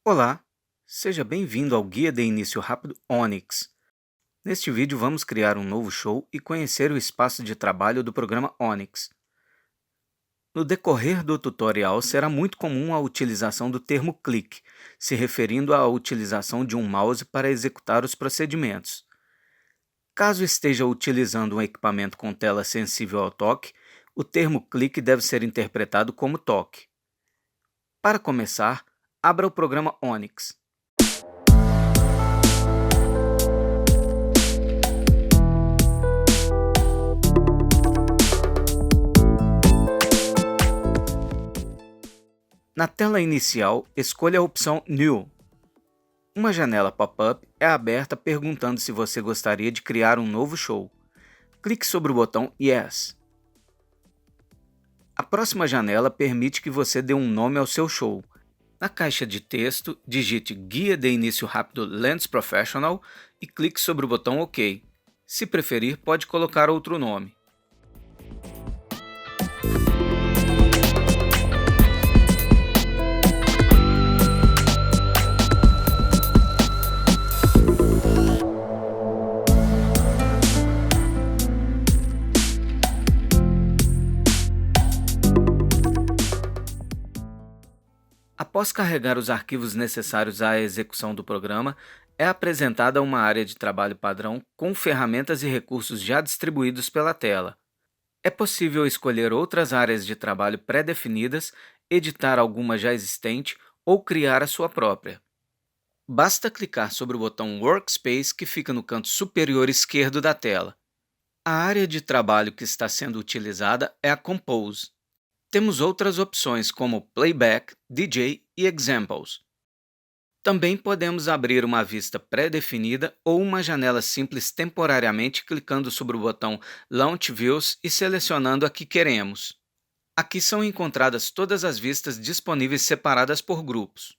Olá, seja bem-vindo ao Guia de Início Rápido Onyx. Neste vídeo vamos criar um novo show e conhecer o espaço de trabalho do programa Onyx. No decorrer do tutorial será muito comum a utilização do termo clique, se referindo à utilização de um mouse para executar os procedimentos. Caso esteja utilizando um equipamento com tela sensível ao toque, o termo clique deve ser interpretado como toque. Para começar, abra o programa Onyx. Na tela inicial, escolha a opção New. Uma janela pop-up é aberta perguntando se você gostaria de criar um novo show. Clique sobre o botão Yes. A próxima janela permite que você dê um nome ao seu show. Na caixa de texto, digite Guia de Início Rápido Lens Professional e clique sobre o botão OK. Se preferir, pode colocar outro nome. Após carregar os arquivos necessários à execução do programa, é apresentada uma área de trabalho padrão com ferramentas e recursos já distribuídos pela tela. É possível escolher outras áreas de trabalho pré-definidas, editar alguma já existente ou criar a sua própria. Basta clicar sobre o botão Workspace que fica no canto superior esquerdo da tela. A área de trabalho que está sendo utilizada é a Compose. Temos outras opções como Playback, DJ e Examples. Também podemos abrir uma vista pré-definida ou uma janela simples temporariamente clicando sobre o botão Launch Views e selecionando a que queremos. Aqui são encontradas todas as vistas disponíveis separadas por grupos.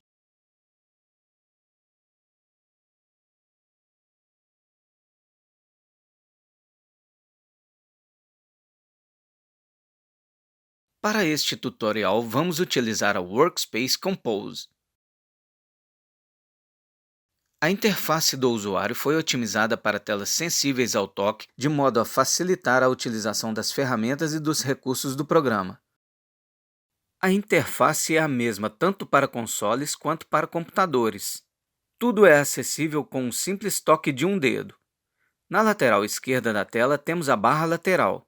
Para este tutorial, vamos utilizar a Workspace Compose. A interface do usuário foi otimizada para telas sensíveis ao toque, de modo a facilitar a utilização das ferramentas e dos recursos do programa. A interface é a mesma tanto para consoles quanto para computadores. Tudo é acessível com um simples toque de um dedo. Na lateral esquerda da tela temos a barra lateral.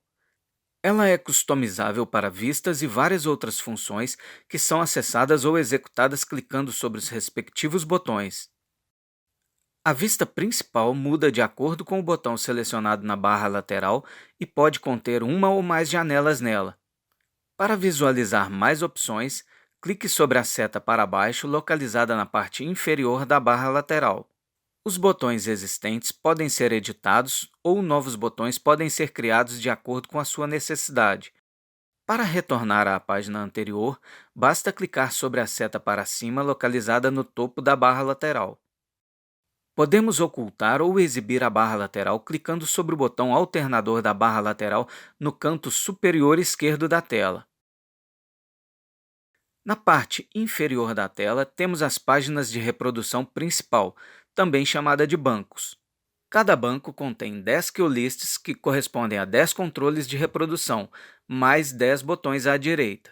Ela é customizável para vistas e várias outras funções que são acessadas ou executadas clicando sobre os respectivos botões. A vista principal muda de acordo com o botão selecionado na barra lateral e pode conter uma ou mais janelas nela. Para visualizar mais opções, clique sobre a seta para baixo localizada na parte inferior da barra lateral. Os botões existentes podem ser editados ou novos botões podem ser criados de acordo com a sua necessidade. Para retornar à página anterior, basta clicar sobre a seta para cima localizada no topo da barra lateral. Podemos ocultar ou exibir a barra lateral clicando sobre o botão alternador da barra lateral no canto superior esquerdo da tela. Na parte inferior da tela, temos as páginas de reprodução principal, também chamada de bancos. Cada banco contém 10 queuelists que correspondem a 10 controles de reprodução, mais 10 botões à direita.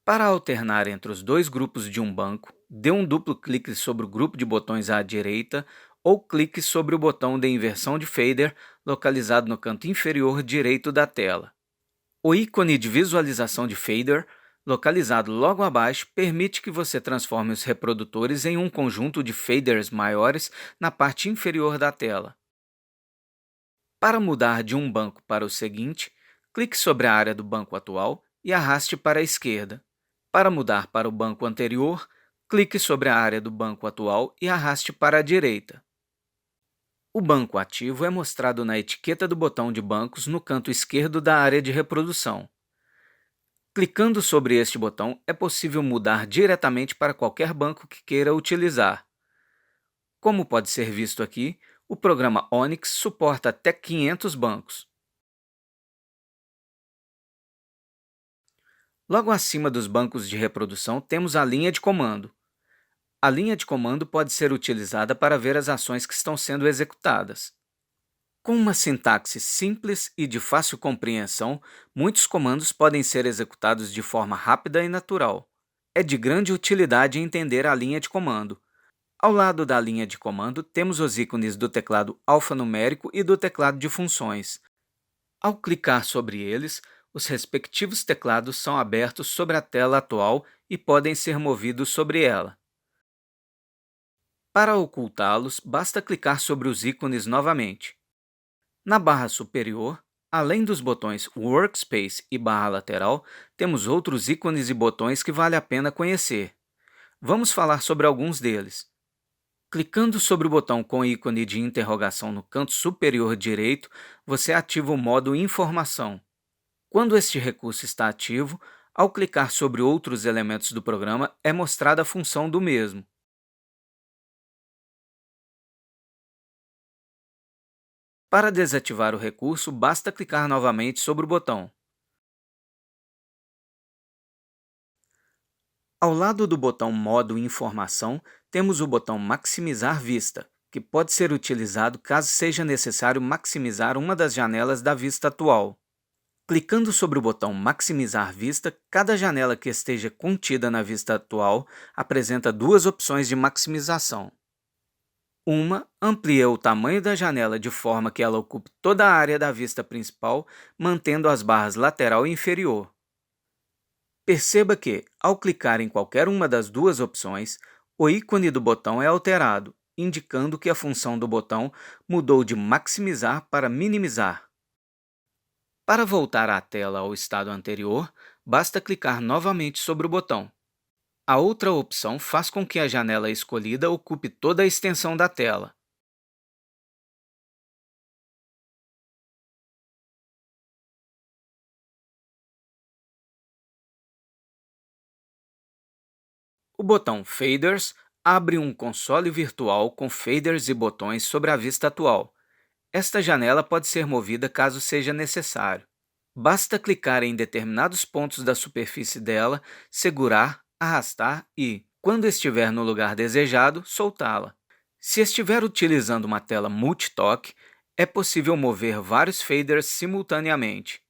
Para alternar entre os dois grupos de um banco, dê um duplo clique sobre o grupo de botões à direita ou clique sobre o botão de inversão de fader localizado no canto inferior direito da tela. O ícone de visualização de fader, localizado logo abaixo, permite que você transforme os reprodutores em um conjunto de faders maiores na parte inferior da tela. Para mudar de um banco para o seguinte, clique sobre a área do banco atual e arraste para a esquerda. Para mudar para o banco anterior, clique sobre a área do banco atual e arraste para a direita. O banco ativo é mostrado na etiqueta do botão de bancos no canto esquerdo da área de reprodução. Clicando sobre este botão, é possível mudar diretamente para qualquer banco que queira utilizar. Como pode ser visto aqui, o programa Onyx suporta até 500 bancos. Logo acima dos bancos de reprodução, temos a linha de comando. A linha de comando pode ser utilizada para ver as ações que estão sendo executadas. Com uma sintaxe simples e de fácil compreensão, muitos comandos podem ser executados de forma rápida e natural. É de grande utilidade entender a linha de comando. Ao lado da linha de comando, temos os ícones do teclado alfanumérico e do teclado de funções. Ao clicar sobre eles, os respectivos teclados são abertos sobre a tela atual e podem ser movidos sobre ela. Para ocultá-los, basta clicar sobre os ícones novamente. Na barra superior, além dos botões Workspace e barra lateral, temos outros ícones e botões que vale a pena conhecer. Vamos falar sobre alguns deles. Clicando sobre o botão com ícone de interrogação no canto superior direito, você ativa o modo Informação. Quando este recurso está ativo, ao clicar sobre outros elementos do programa, é mostrada a função do mesmo. Para desativar o recurso, basta clicar novamente sobre o botão. Ao lado do botão Modo Informação, temos o botão Maximizar Vista, que pode ser utilizado caso seja necessário maximizar uma das janelas da vista atual. Clicando sobre o botão Maximizar Vista, cada janela que esteja contida na vista atual apresenta duas opções de maximização. Uma amplia o tamanho da janela de forma que ela ocupe toda a área da vista principal, mantendo as barras lateral e inferior. Perceba que, ao clicar em qualquer uma das duas opções, o ícone do botão é alterado, indicando que a função do botão mudou de maximizar para minimizar. Para voltar à tela ao estado anterior, basta clicar novamente sobre o botão. A outra opção faz com que a janela escolhida ocupe toda a extensão da tela. O botão Faders abre um console virtual com faders e botões sobre a vista atual. Esta janela pode ser movida caso seja necessário. Basta clicar em determinados pontos da superfície dela, segurar, arrastar e, quando estiver no lugar desejado, soltá-la. Se estiver utilizando uma tela multitoque, é possível mover vários faders simultaneamente.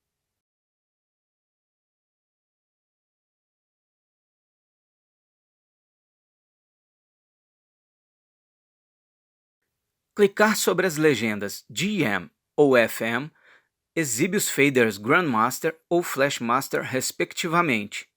Clicar sobre as legendas GM ou FM exibe os faders Grandmaster ou Flashmaster, respectivamente.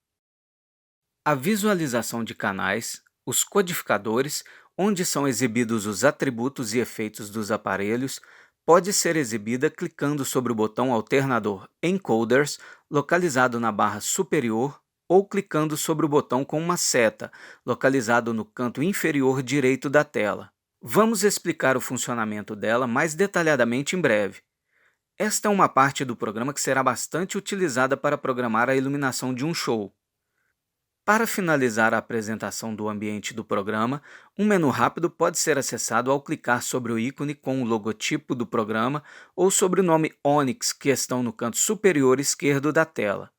A visualização de canais, os codificadores, onde são exibidos os atributos e efeitos dos aparelhos, pode ser exibida clicando sobre o botão alternador Encoders, localizado na barra superior, ou clicando sobre o botão com uma seta, localizado no canto inferior direito da tela. Vamos explicar o funcionamento dela mais detalhadamente em breve. Esta é uma parte do programa que será bastante utilizada para programar a iluminação de um show. Para finalizar a apresentação do ambiente do programa, um menu rápido pode ser acessado ao clicar sobre o ícone com o logotipo do programa ou sobre o nome Onyx que estão no canto superior esquerdo da tela.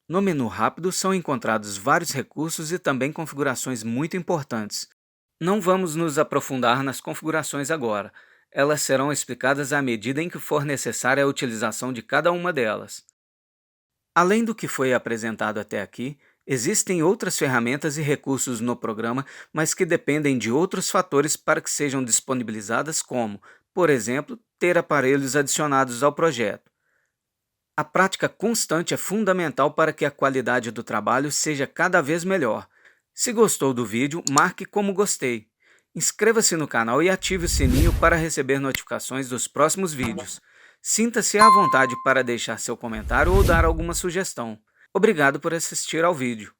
No menu rápido são encontrados vários recursos e também configurações muito importantes. Não vamos nos aprofundar nas configurações agora. Elas serão explicadas à medida em que for necessária a utilização de cada uma delas. Além do que foi apresentado até aqui, existem outras ferramentas e recursos no programa, mas que dependem de outros fatores para que sejam disponibilizadas, como, por exemplo, ter aparelhos adicionados ao projeto. A prática constante é fundamental para que a qualidade do trabalho seja cada vez melhor. Se gostou do vídeo, marque como gostei. Inscreva-se no canal e ative o sininho para receber notificações dos próximos vídeos. Sinta-se à vontade para deixar seu comentário ou dar alguma sugestão. Obrigado por assistir ao vídeo.